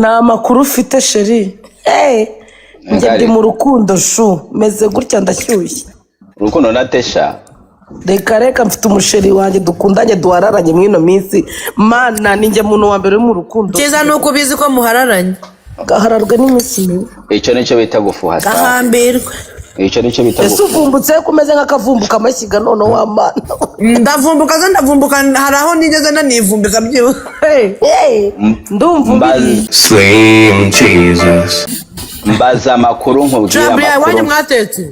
nta makuru ufite sheri njye ndi mu rukundo shu meze gutya ndashyushye urukundo na Tesha reka mfite umusheri wanjye dukundanye duhararanye mwino minsi mana ninjye muntu wa mbere uri mu rukundo cyiza nuko bizi ko muhararanye gahararwe n'iminsi mibi icyo nicyo bita gufuha gahambirwe icyo nicyo bita ese uvumbutse kumeze nk'akavumbuka amashyiga none w'amana ndavumbuka hari aho nigeze nanivumbika byiwe ndumva Slim Jesus mbaza amakuru nkubwira amakuru mwatetse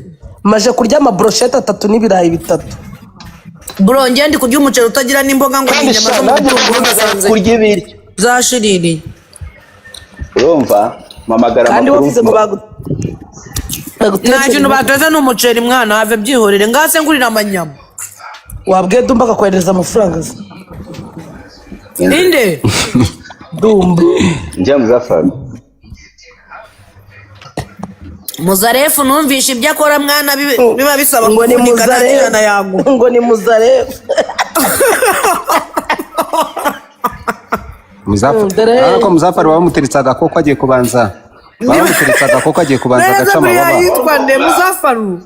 maje kurya amabroshete 3 n'ibirayi 3 bro njye ndi kurya umuceri utagira n'imboga ngo n'inyama zo mu bitunguru nasanze kurya ibiryo zashiririye urumva mamagara kandi wavuze ngo nta kintu bateze n'umuceri mwana have byihorere ngase ngurira amanyama wabwiye Dumba akakwereza amafaranga se inde Dumba njye muzafara Muzarefu numvisha ibyo akora mwana biba bisaba ngo ni Muzarefu ngo ni Muzarefu ko Muzafari bamuteritse agakoko agiye kubanza bamuteritse agakoko agiye kubanza agaca amababa yitwa nde Muzafaru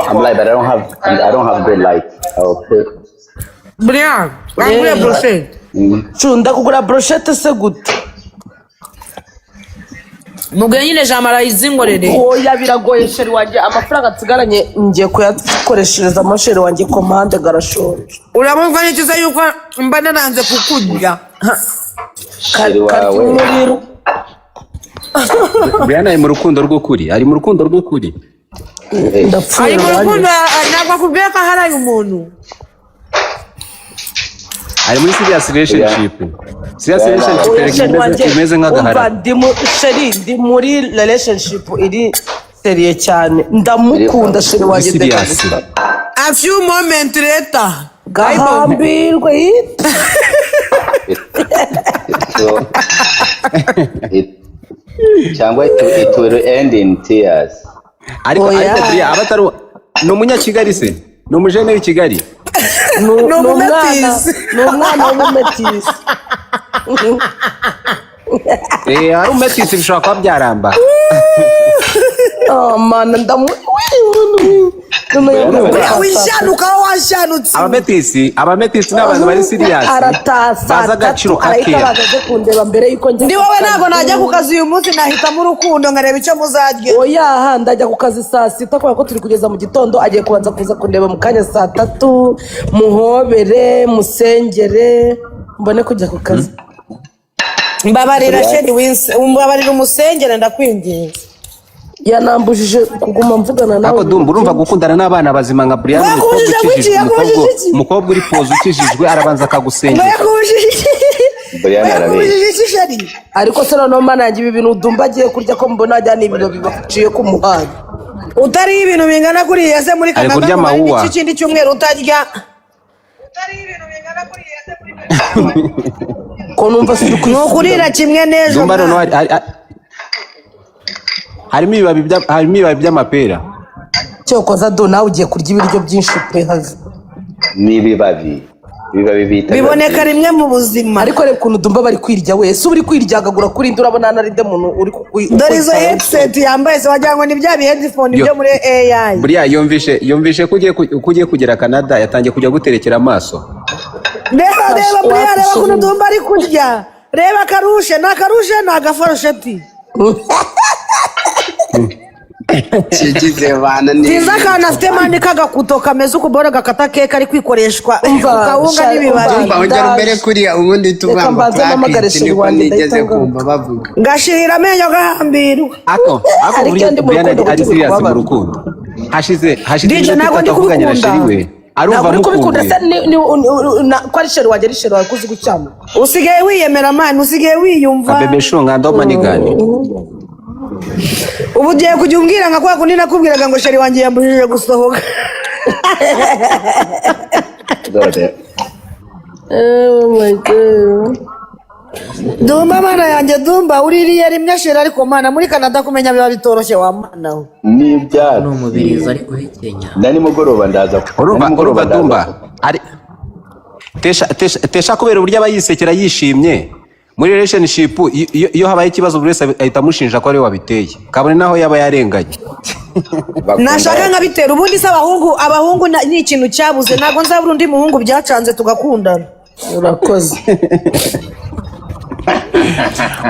I'm like but I don't have good light okay Brian ngure brochette Chunda kugura brochette se gute Mugwe nyine jamara izingorere oya biragoye sheri wanje amafaranga tsigaranye ngiye kuyakoreshereza amasheri wanje commande garashonje urabumva n'ikiza yuko mba nananze kukurya sheri wawe Brian ari mu rukundo rw'ukuri ari mu rukundo rw'ukuri ari mu rukundo ntabwo akubwiye ko haraye umuntu ari muri serious relationship imeze nk'agahara ndi muri relationship iri seriye cyane ndamukunda sheri wanje a few moments later gahambirwe cyangwa it will end in tears ariko Brian abatari no munyakigali se no mujene w'ikigali n'umwana w'umumetisi ari umumetisi bishobora kuba byaramba mana abametisi n'abantu bari serious baza agaciro kakeya ndi wowe ntabwo najya ku kazi uyu munsi nahitamo urukundo nkareba icyo muzarya oya ndajya ku kazi saa 6 kubera ko turi kugeza mu gitondo agiye kubanza kuza kundeba mu kanya saa 3 muhobere musengere mbone kujya ku kazi mbabarira sheri winse mbabarira umusengere ndakwinginze yanambujije kuguma mvugana nawe ako Dumba urumva gukundana n'abana bazima nka Brian umukobwa uri poze ukijijwe arabanza akagusengera Brian arabizi ariko se noneho mana yanjye ibi bintu Dumba agiye kurya ko mbona ajyana ibintu bibaciye ku muhanda utari ibintu bingana kuriya se muri Canada iki kindi cyumweru utarya ko numva si kurira kimwe neza Dumba noneho harimo ibibabi by'amapera cyo koza do nawe ugiye kurya ibiryo byinshi pe hazi n'ibibabi bita biboneka rimwe mu buzima ariko reka ukuntu Dumba bari kwirya wese uri kwiryagagura kuri ndi urabona narinde muntu uri dore izo headset yambaye se wagira ngo ni bya headphone byo muri AI Brian yumvishe ko ugiye kugera Canada yatangiye kujya guterekera amaso reba Brian reba ukuntu Dumba ari kurya reba karushe na gafarosheti Chigize bana ni Tiza kana afite mani kagakuto kameze ukubora gakata keke ari kwikoreshwa kawunga n'ibibabi Dumba ongera mbere kuriya ubundi tubamba niko nigeze kumva bavuga ngashirira amenyo gahambirwa ako Brian ari serious mu rukundo hashize atavuganye na sheri we arumva mukunda se ko ari sheri wagera sheri wakuzi gucyama usigaye wiyemera mani usigaye wiyumva abebe shonga ndo manigani ubu ugiye kujya umbwira nka kwa kundi nakubwiraga ngo sheri wanjye yambujije gusohoka oh my god Dumba mana yanjye Dumba uririye rimwe sheri ariko mana muri Canada kumenya biba bitoroshye wa mana we n'ibyatsi no mubiriza ariko hekenya nani mugoroba ndaza urumva Dumba ari Tesha kubera uburyo abayisekera yishimye muri relationship iyo habaye ikibazo buri wese ahita amushinja ko ari we wabiteye kabone naho yaba yarenganye. Nashaka nkabitera ubundi se abahungu ni ikintu cyabuze nago nzabura undi muhungu byacanze tugakundana. Urakoze.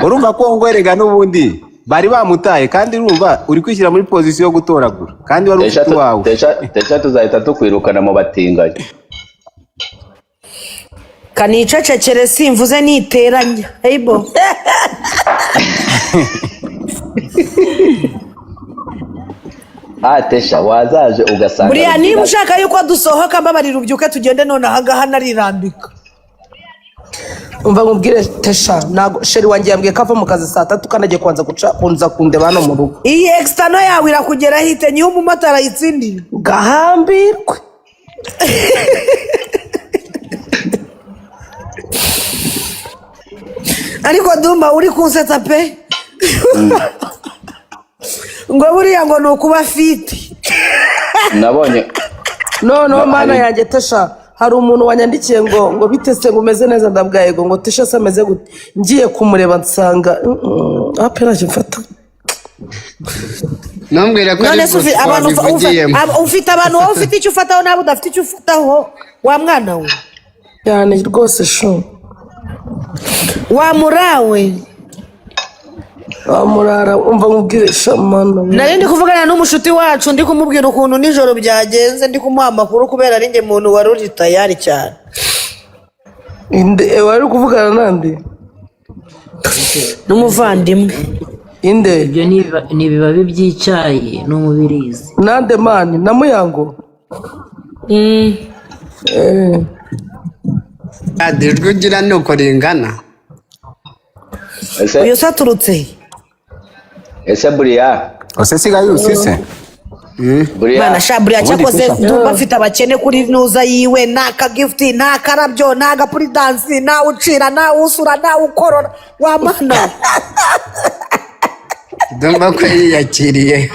Urumva ko ngwerega n'ubundi bari bamutaye kandi urumva uri kwishyira muri position yo gutoragura kandi wari ufite wawe. Tesha tuzahita tukwirukana mu batinganye. Kanicecekere simvuze niteranya. Heybo. Tesha wazaje ugasanga. Buriya niba ushaka yuko dusohoka mbabarira ubyuke tugende none ahagaha narirambika. Umva nkubwire Tesha nago sheri wanjye yambwiye ko ava mu kazi saa 3 kanagiye kunza kundeba hano mu rugo. Iyi external yawe irakugera hite niyo umumotara yitsindi. Gahambirwe. Ariko Dumba uri kunsetsa pe. Ngo buriya ngo nukuba fiti. Nabonye. No mana yanjye Tesha hari umuntu wanyandikiye ngo bitese ngo umeze neza ndabwaye ngo Tesha se ameze gute ngiye kumureba nsanga apera mfata. Nambwira ko ari abantu ufite abantu wowe ufite icyo ufataho nabo udafite icyo ufataho wa mwana we. Yani rwose sho. Wa murawe. Amurara umva nkubwire shamana. Nari ndi kuvugana n'umushuti wacu ndi kumubwira ukuntu nijoro byagenze ndi kumuha amakuru kubera ari nge muntu wari uri tayari cyane. Wari kuvugana nande? N'umuvandimwe. Inde? Ibyo ni ibibabi by'icyayi n'umubirizi. Nande mani na Muyango? Adirwe ugira nuko ringana. Uyo saturutse. Ese buriya. Ose sigaye usise. Buriya. Bana shaburiya cyakoze Dumba afite abakene kuri nuza yiwe naka gift naka rabyo naka puri dance na ucira na usura na ukorora wa mana. Dumba ko yiyakiriye.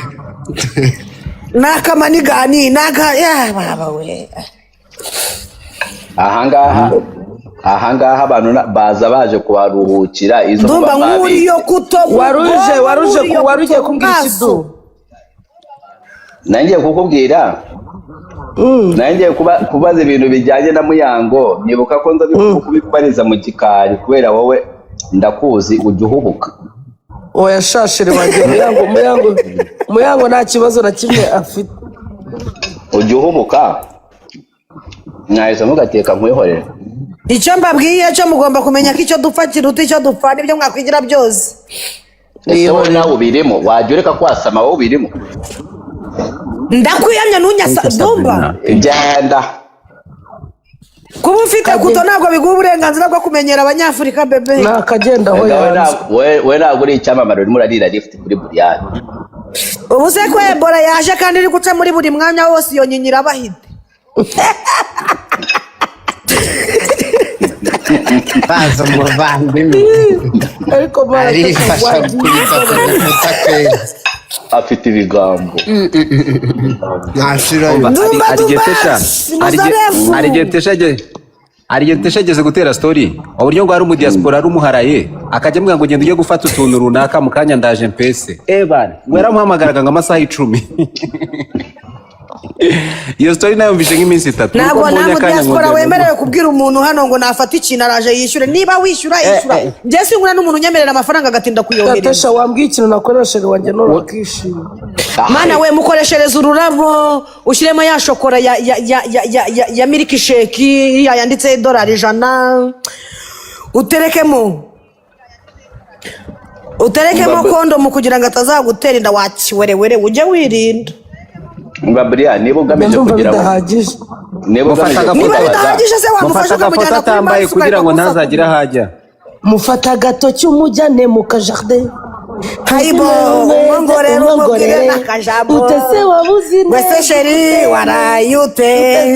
Naka manigani naka ya baba we. Ahangaha abantu baza baje kubaruhukira izo Dumba nkuri yo kutoba waruje kumbwira ikidu. Nangiye kukubwira. Nangiye kubaza ibintu bijyanye na Muyango nibuka ko nza kubikubariza mu gikari kubera wowe ndakuzi ujye uhubuka. Oya shashire wanjye Muyango nta kibazo na kimwe afite. Ujye uhubuka. Mwahise mugateka nkwihorera. Icyo mbabwiye cyo mugomba kumenya ko icyo dupfa kiruta icyo dupfa nibyo mwakwigira byose. Wowe nawe ubirimo wajya ureka kwasama wowe ubirimo. Ndakwiyamya nunyasa Dumba. Igenda. Kuba ufite kuto ntabwo biguha uburenganzira bwo kumenyera abanyafurika bebe. Nakagenda aho yanze. We ntabwo uri icyamamare urimo urarira lift kuri Buriyani. Ubu se ko Ebola yaje kandi iri guca muri buri mwanya wose iyo nyinyira abahite. Baza mu bavandimwe. Ariko barifasha kubita kwera. Afite ibigambo. Nashira. Arigetesha ageze gutera story. Uburyo ngo ari mu diaspora ari umuharaye akajya mbwa ngo ngende ujye gufata utuntu runaka mu kanya ndaje mpese. Bana, wera muhamagaraga ngo amasaha 10. Iyo story nayo mvishe nk'iminsi 3. Ntabwo nta diaspora wemerewe kubwira umuntu hano ngo nafata ikintu araje yishyure niba wishyura yishyura. Nje singura n'umuntu unyemerera amafaranga agatinda kuyohereza. Tesha wambwiye ikintu nakoresheje wanjye none akishima. Mana we mukoreshereza ururabo ushyiremo ya shokora ya milk shake yanditse $100 uterekemo kondomu kugira ngo atazagutera inda wakiwerewere ujye wirinda. Mbaburiya niba ugamije kugira ngo niba bidahagije se wamufasha kumujyana atambaye kugira ngo ntazagira hajya. Mufata agatoki umujyane mu kajardin. Haibo umongore nakajabo. Utese wabuzi neza. Wese sheri warayute.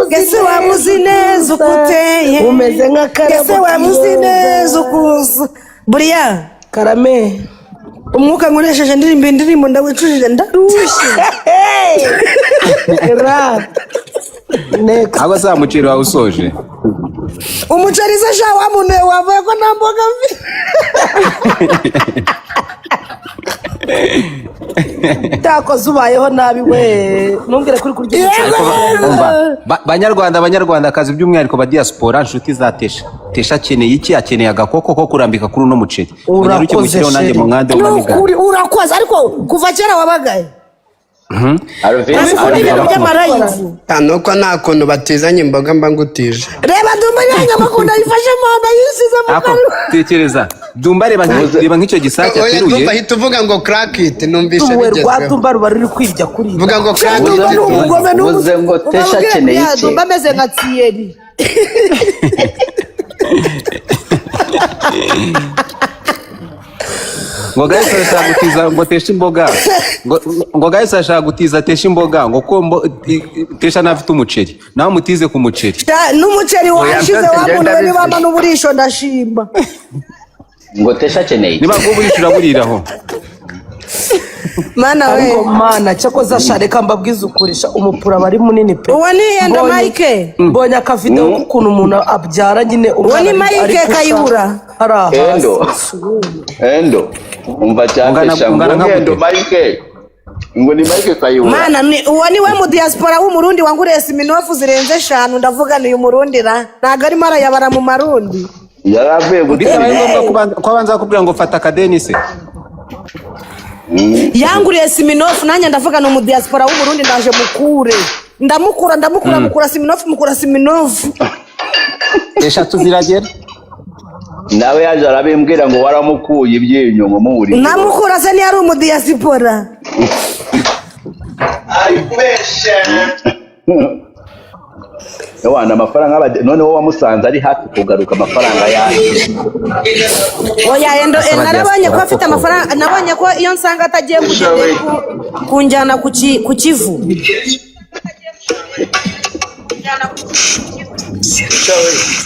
Gese wabuzi neza ukuteye. Umeze nka karabo. Gese wabuzi neza ukuza. Buriya Karame. Umwuka nkoresheje indirimbo ndawicujije ndarushye. Next. aba za muceri wawe usoje. umuceri se sha wa muntu wavuye ko nta mboga mfite. Takoze ubayeho nabi we. Ntumbwire kuri kurya umuceri. Banyarwandakazi by'umwihariko ba diaspora inshuti za Tesha akeneye iki? Akeneye agakoko ko kurambika kuri uno muceri. Unyaruke mukireho nanjye mu mwande w'amigana. Urakoze ariko kuva kera wabagaye. nuko nta kuntu batizanye imboga mba ngutije. Reba Dumba y'abanyamakuru ayifashe manda yisize mu kanwa. Tekereza Dumba reba nk'icyo gisake ateruye. Dumba hita uvuga ngo crack it numvishe bigezweho. Dumba ruba ruri kwirya kuri. Vuga ngo crack it. Uvuze ngo Tesha akeneye iki? Dumba ameze nka Thierry. Ngo guys ashaka gutiza ngo Tesha imboga. Ngo guys ashaka gutiza Tesha imboga ngo ko Tesha nafite umuceri. Nawe mutize ku muceri. N'umuceri washize wamuntu ni bama n'uburisho ndashimba. Ngo Tesha akeneye. Niba ngo burishura buriraho. Mana we. Ariko mana cyakoze ashareka mbabwiza ukurisha umupura bari munini pe. Uwo ni Endo Mike. Mbonye akavideo k'ukuntu umuntu abyara nyine uwo ni Mike Kayihura. Endo umva cyane ngo Endo Mike. Ngo ni Mike Kayihura. Mana uwo ni we mu diaspora w'umurundi wanguriye siminofu zirenze 5 ndavuga ni uyu murundi ntago arimo arayabara mu marundi. Yaravuye gutera ngombwa ko abanza kubwira ngo fata kadeni se. Yanguriye siminofu nanjye ndavuga no mu diaspora w'umurundi ndaje mukure ndamukura siminofu eshatu ziragera nawe yaje arabimbwira ngo waramukuye ibyinyo mu muri namukura se ni ari mu diaspora ari kubesha Ewana amafaranga noneho wamusanze ari hafi kugaruka amafaranga yaje. Oya Endo narabonye ko afite amafaranga nabonye ko iyo nsanga atagiye kugenda kunjyana ku kivu.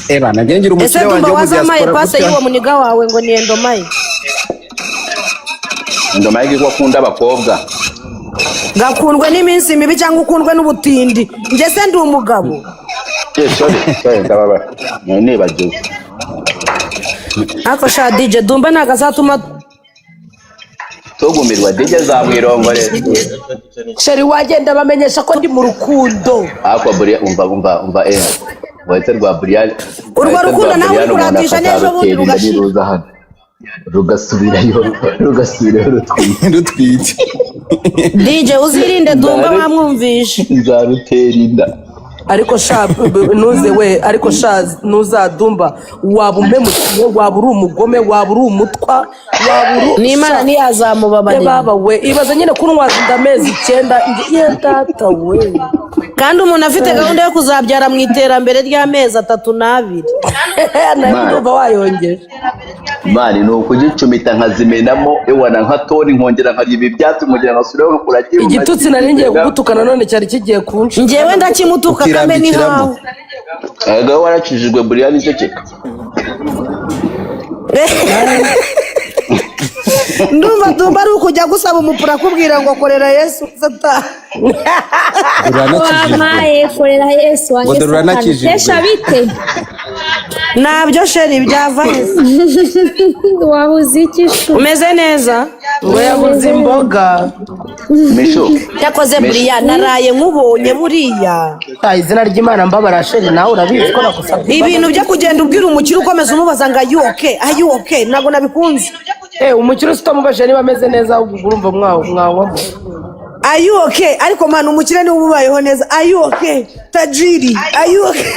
Eba nagengira umukire wanjye mu diaspora pase y'uwo muniga wawe ngo ni Endo Mike. Endo Mike ko akunda abakobwa. Gakundwe n'iminsi mibi cyangwa ukundwe n'ubutindi. Nje se ndi umugabo. Sorry ndababa. Nibagiwe. Ako sha DJ Dumba nakazatuma Togumirwa DJ zamwirongore. Sheri wagenda bamenyesha ko ndi mu rukundo. Ako buri umva Wese rwa Brian. Urwo rukundo nawe kuratisha nejo bundi rugashiruza hano. Rugasubirayo rutwite. DJ uzirinde Dumba bamwumvisha. Nzaruterinda. Ariko sha nuze we ariko sha nuzadumba waba umpemukiye waba uri umugome waba uri umutwa waba uri n'Imana ntiyazamubabarira baba we ibaza nyine kunwaza ndamezi 9 ye data we kandi umuntu afite gahunda yo kuzabyara mu iterambere ry'amezi 3 n'abiri nayo wayongeje mani no kugicumita nkazimenamo ewana nka toni nkongera nkari ibi byatsi mugira ngasubiraho nkuragiye igitutsi nari ngiye kugutukana none cyari kigiye kunshi ngewe ndakimutuka kame ni hawo ego waracishijwe Brian ceceka Dumba ari ukujya gusaba umupura kubwira ngo korera Yesu sata Wamaye korera Yesu wanjye Tesha bite nabyo sheri byava wabuze iki umeze neza ngo yabuze imboga misho yakoze Brian naraye nkubonye buriya izina ry'Imana mbabara sheri nawe urabizi ko nakusabye ibintu byo kugenda ubwira umukire ukomeza umubaza ngo ayu okay ntago nabikunze umukire utamubasha niba ameze neza urumva mwawo ayu okay ariko mana umukire ni ububayeho neza ayu okay tajiri ayu okay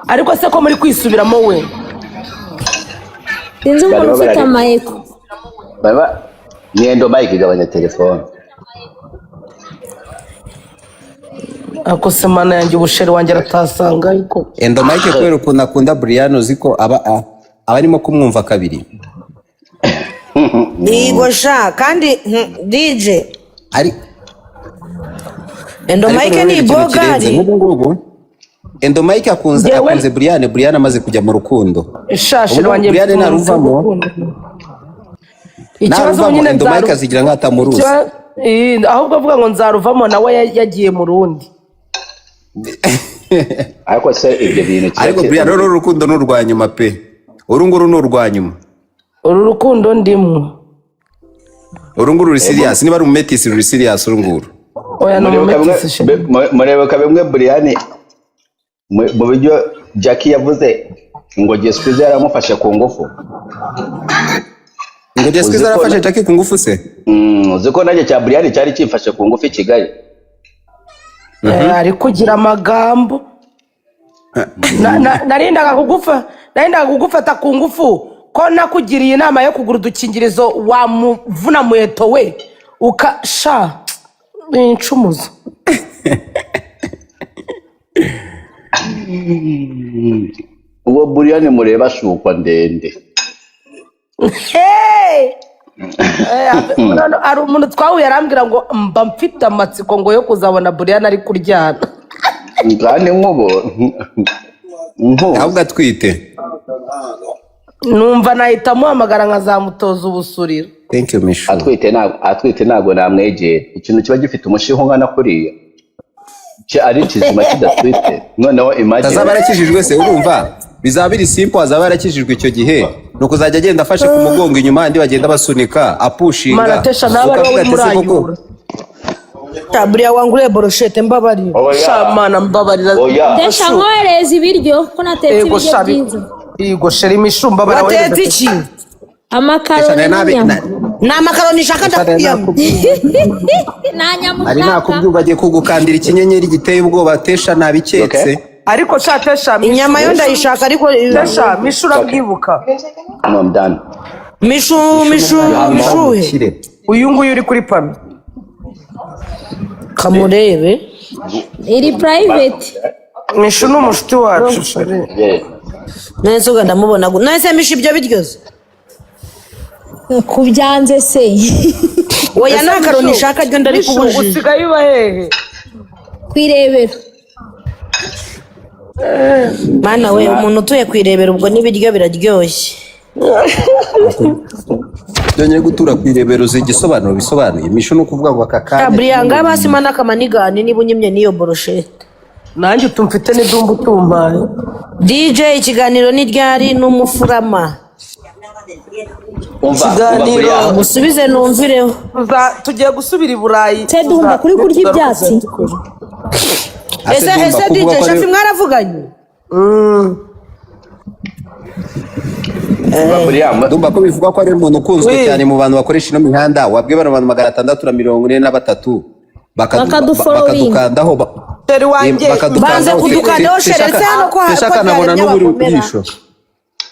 ariko se ko muri kwisubiramo we sinzi umuntu ufite amayeko baba ni Endo Mike gabanya telefone ako semana yanjye ubusheri wanjye aratasanga ariko Endo Mike kwera ukuntu akunda Brian uziko aba arimo kumwumva kabiri Nigo sha kandi DJ ari Endo Mike ni bogari Endo Mike akunze Brian amaze kujya mu rukundo ishashiro wanjye Brian naruvamo ikibazo nyine Endo Mike azigira nkatamuruzi ahubwo avuga ngo nzaruvamo nawe yagiye mu rundi. Ariko se ibyo bintu ariko Brian rero urukundo n'urwa nyuma pe. Urunguru n'urwa nyuma. Uru rukundo ndimwe. Urunguru ruri serious niba ari umumetisi ruri serious urunguru. Oya no umumetisi. Mureba bimwe Brian mu buryo Jackie yavuze ngo Jesquiza yaramufashe ku ngufu. Ngo Jesquiza yarafashe Jackie ku ngufu se? Uziko nanjye cya Brian cyari cyifashe ku ngufu i Kigali. Ari kugira amagambo. Narindaga kugufata ku ngufu ko nakugiriye inama yo kugura udukingirizo wa muvuna muheto we ukasha incumuzo. Uwo Brian mureba shukwa ndende. Ari umuntu twahuye arambwira ngo mba mfite amatsiko ngo yo kuzabona Brian ari kuryana. Ngane nkubo. Ahubwo atwite. Numva nahita muhamagara nkazamutoza ubusuriro. Thank you Mishu. Atwite ntago namwegera. Ikintu kiba gifite umushiho ngana kuriya. Ari kizima kidatwite. Noneho imagine. Azaba arakijijwe se urumva? Bizaba biri simple azaba yarakijijwe icyo gihe. Nuko uzajya agenda afashe ku mugongo inyuma andi bagenda basunika apushinga. Maratesha naba ari wowe murayura. Tabria wangure boroshete mbabarira. Shamana mbabarira. Desha nkohereza ibiryo ko natetse ibiryo byiza. Igo sheri imishumba barawe. Watetse iki? Amakaroni n'inyama. Na makaroni shaka ndakuyama. Na nyama. Ari nakubyuba agiye kugukandira ikinyenyeri giteye ubwoba Tesha nabiketse. Ariko Tesha inyama yo ndayishaka ariko Tesha mishura bwibuka. I'm done. Mishuhe. Uyu nguyu uri kuri pami. Kamurebe. Iri private. Mishu n'umushiti wacu sheri. Nese uganda mubona ngo nese mishi ibyo biryoze. Kubyanze se. Oya nakaroni shaka ryo ndari kubujije. Usigaye uba hehe? Kwirebera. Mana we umuntu utuye kwirebera ubwo n'ibiryo biraryoshye. Donye gutura kwirebera uzi igisobanuro bisobanuye Mishu no kuvuga ngo akakanya. Brian ngaba simana kamanigane niba unyimye niyo boroshete. Nanjye tumfite n'idumbu tumpaye. DJ ikiganiro ni ryari n'umufurama. Ikiganiro musubize numvireho. Tugiye gusubira i Burayi. Tedumba kuri kurya ibyatsi. Ese DJ Shafi mwaravuganye? Ndumva ko bivuga ko ari umuntu ukunzwe cyane mu bantu bakoresha ino mihanda wabwiye bano bantu 643 bakadukandaho banze kudukandaho sheretse hano ko Tesha nabona n'uburi bwisho.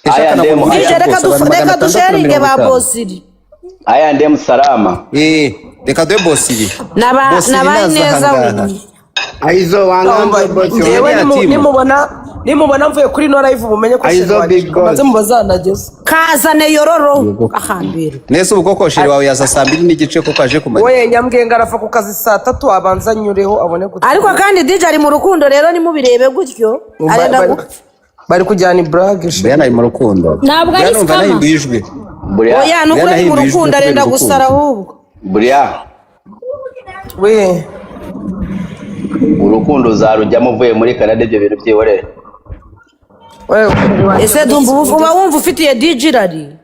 Reka dusharinge ba bosiri. Aya ndemu salama. Reka dwe bosiri. Nabaye neza we. Aizo wangambe bosi. Nimubona mvuye kuri no live ubumenye ko sheri maze mubazanageza. Kazane yororo ahambira. Nese ubwo sheri wawe yaza 2:00 n'igice ko kaje kumanya. Oye nyambwenga arafa ku kazi 3:00 abanza nyureho abone gute. Ariko kandi DJ ari mu rukundo rero nimubirebe gutyo. Arenda bari kujyana ibrage Brian ari mu rukundo. Ntabwo ari skama. Oya nuko ari mu rukundo arenda gusara ahubwo. Brian. We urukundo uzarujyamo uvuye muri Canada ibyo bintu byihorere. Ese dumba uba wumva ufitiye DJ rari?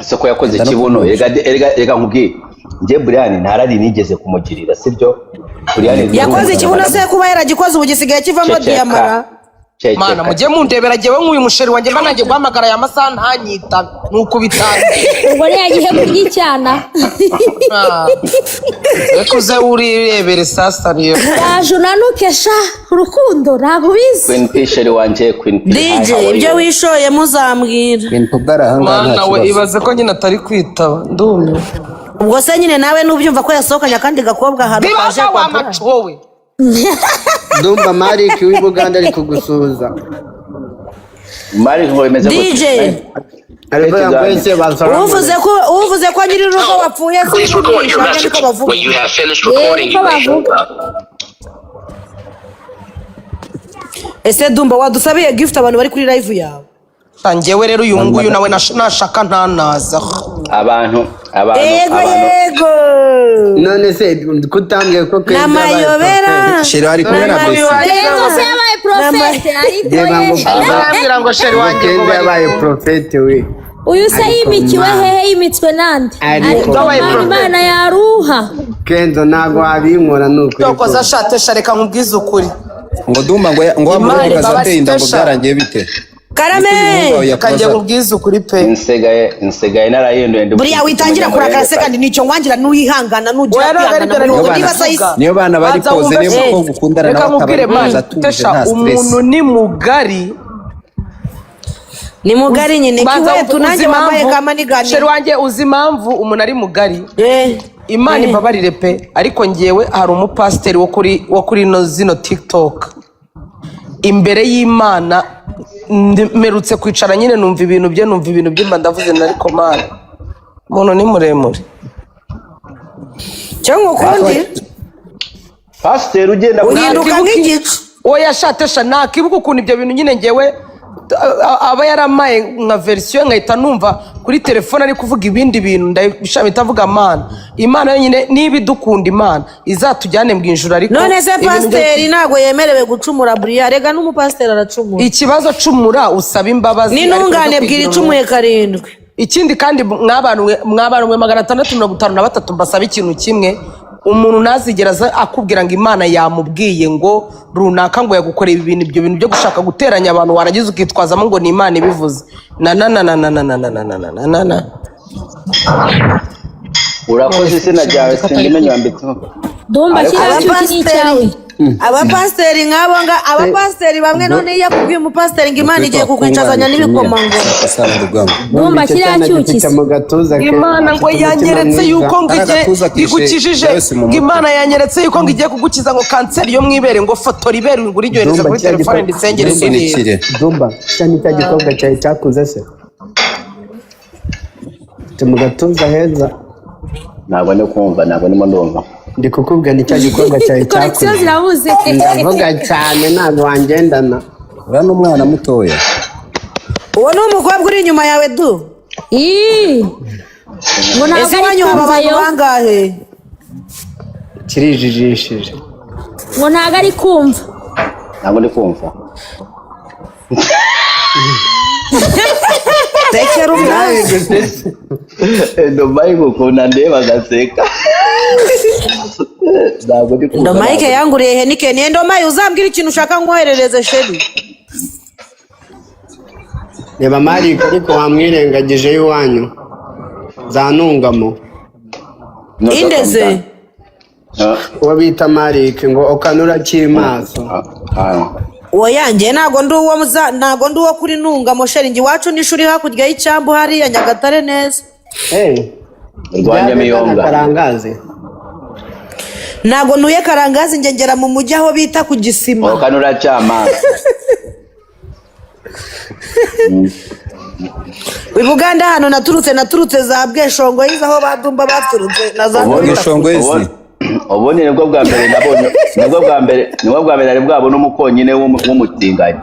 Soko yakoze kibuno erega nkubwiye nje Brian ntarari nigeze kumugirira sibyo. Brian yakoze ikibuno se kuba yaragikoze ubugisigaye kivamo diamara. Mana mujye mundebera jewe nk'uyu musheri wanjye banange guhamagara ya masaha ntanyita nuko bitanze. Ubwo rero yagiye kugicyana. Ekuze urirebere sasa niyo. Yaje unanukesha urukundo ntabwo bizi. Queen Fisher wanje Queen DJ ibyo wishoye muzambwira. Queen Tugara hanga nta. Mana we ibaze ko nyine atari kwitaba ndumye. Ubwo se nyine nawe nubyumva ko yasohokanye kandi gakobwa hano kaje kwa macowe. Dumba Malik w'Ibuganda ari kugusuhuza. Malik ngo bimeze gute? DJ Arivuga ngo ese bansara. Uvuze ko nyiri rugo wapfuye se ko bavuga. Ese Dumba wadusabiye gift abantu bari kuri live yawe. Tangewe rero uyu nguyu nawe nashaka ntanaza. yego none se kutambwiye ko Kenzo n'amayobera sheri ari kumwe na Besi Kenzo se yabaye profete ariko arambwira ngo sheri wanjye Kenzo yabaye profete we uyu se yimikiwe hehe yimitswe nande ariko Imana yaruha Kenzo ntago wabinkora nuko yokoza shatesha reka nkubwize ukuri ngo Dumba ngo wamureka zateye inda ngo byarangiye bite Karame kanjye nkubwize ukuri pe insigaye narahinduye ndi buriya witangira kurakara se kandi nicyo ngwangira n'uyihangana n'ugira kwihangana niyo bana bari poze niyo ko gukundana reka nkubwire maza tesha umuntu ni mugari nyine kiwetu nanjye wambaye kama nigani sheri wanjye uzi impamvu umuntu ari mugari Imana imbabarire pe ariko ngewe hari umupasiteri wo kuri zino TikTok imbere y'Imana mperutse kwicara nyine numva ibintu bye mba ndavuze nariko mana umuntu ni muremure cyangwa ukundi pasiteri ugenda uhinduka nk'igicu oya shatesha nakibuka ukuntu ibyo bintu nyine ngewe aba yaramaye nka verisiyo nkahita numva kuri telefone ari kuvuga ibindi bintu ndabishaka avuga Imana yonyine niba idukunda Imana izatujyane mu ijuru ariko none se pasiteri ntago yemerewe gucumura buriya rega n'umupasiteri aracumura ikibazo cumura usaba imbabazi n'intungane bwira icumuye 7 ikindi kandi mwabantu 653 mbasaba ikintu kimwe umuntu nazigera akubwira ngo Imana yamubwiye ngo runaka ngo yagukoreye ibyo bintu byo gushaka guteranya abantu waragize ukitwazamo ngo ni Imana ibivuze urakoze se najyawe singimenya wambitse Dumba kiri cyawe abapasiteri nk'abo abapasiteri bamwe none iyo akubwiye umupasiteri ngo Imana igiye kukwicazanya n'ibikomangoma Dumba kiriya cyukise Imana ngo yanyeretse yuko ngo igukijije Imana yanyeretse yuko ngo igiye kugukiza ngo kanseri yo mwibere ngo fotora ibere nguri ryohereza kuri telefone ndisengere nini Dumba cyane cya gikobwa cyawe cyakuze se mu gatuza heza ntabwo ndi kumva ntabwo ndimo ndumva ndi kukubwira ni cya gikobwa cyawe cyakuze ndavuga cyane ntabwo wangendana ura n'umwana mutoya uwo ni umukobwa uri inyuma yawe du ngo ese wanyu aba bantu bangahe kirijijishije ngo ntago ari kumva ntabwo ndi kumva tekera umwana Dumba ikukunda ndeba gaseka ntabwo ndi kumva Mike yanguriye Heineken Mike uzambwira ikintu ushaka nkoherereze sheri reba Mike ariko wamwirengagije y'iwanyu zanungamo indeze uwo bita Mike ngo okanura kiri maso uwo yanjye ntago ndi uwo kuri ntungamo sheri njye iwacu n'ishuri hakurya y'icyambu hariya Nyagatare neza Rwanyamiyonga Karangazi ntago ntuye Karangazi njye ngera mu mujyi aho bita ku Gisima okanura cyama Buganda hano naturutse za Bweshongo yiza aho badumba baturutse na za Bweshongo yisi ubundi nibwo bwa mbere nabonye nibwo bwa mbere ari bwabona umukonyine w'umutinganyi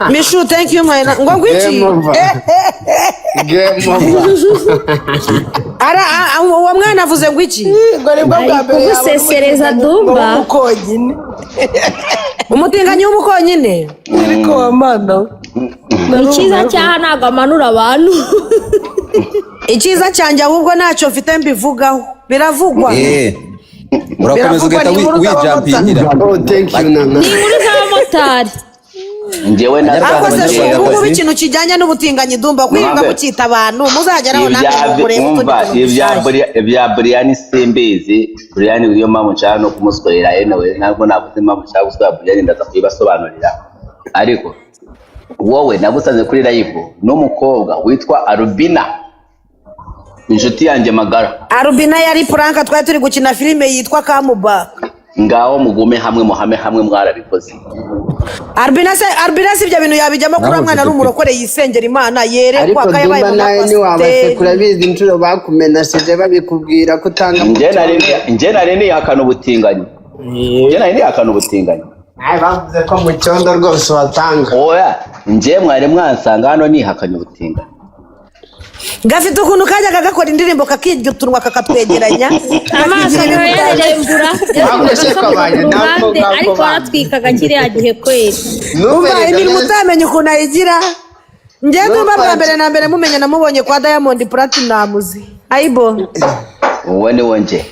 Mishu thank you my ngo ngwiki game ara uwo mwana avuze ngwiki ngo nibwo bwa mbere kugusesereza Dumba umukonyine umutinganyi w'umukonyine ariko Amana icyiza cyaha ntago amanura abantu icyiza cyanjye ahubwo ntacyo mfite mbivugaho biravugwa urakomeza ugahita wijampingira thank you nana ni inkuru z'abamotari njyewe akoze ubu ikintu kijyanye n'ubutinganyi Dumba kwirinda gukita abantu muzageraho namwe ibya Brian simbizi Brian iyo mpamvu nshaka no kumuswerera yewe ntabwo navuze impamvu nshaka guswera Brian ndaza kuyibasobanurira ariko wowe nagusanze kuri live n'umukobwa witwa Albina inshuti yanjye magara Albina yari prank twari turi gukina filime yitwa Kamuba ngaho mugume hamwe muhame hamwe mwarabikoze Albina si ibyo bintu yabijyamo kuri mwana ari umurokore yisengera Imana yerekwa ariko Dumba nawe ntiwabase bizi inshuro bakumenashije babikubwira ko utanga njye nari nihakana ubutinganyi bavuze ko mu cyondo rwose watanga oya njye mwari mwansanga hano nihakanye ubutinganyi gafite ukuntu kajyaga gakora indirimbo kakirya utunwa kakatwegeranya amaso yararembura ariko waratwikaga kiriya gihe kweli umva imirimo utamenya ukuntu ayigira njyewe ndumva bwa mbere na mbere mumenya namubonye kwa Diamond Platnumz ayibo uwo ni wonje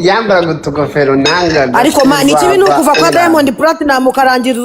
yambaraga utugofero nanga ariko ni kibi nukuva kwa Diamond Platnumz ukarangira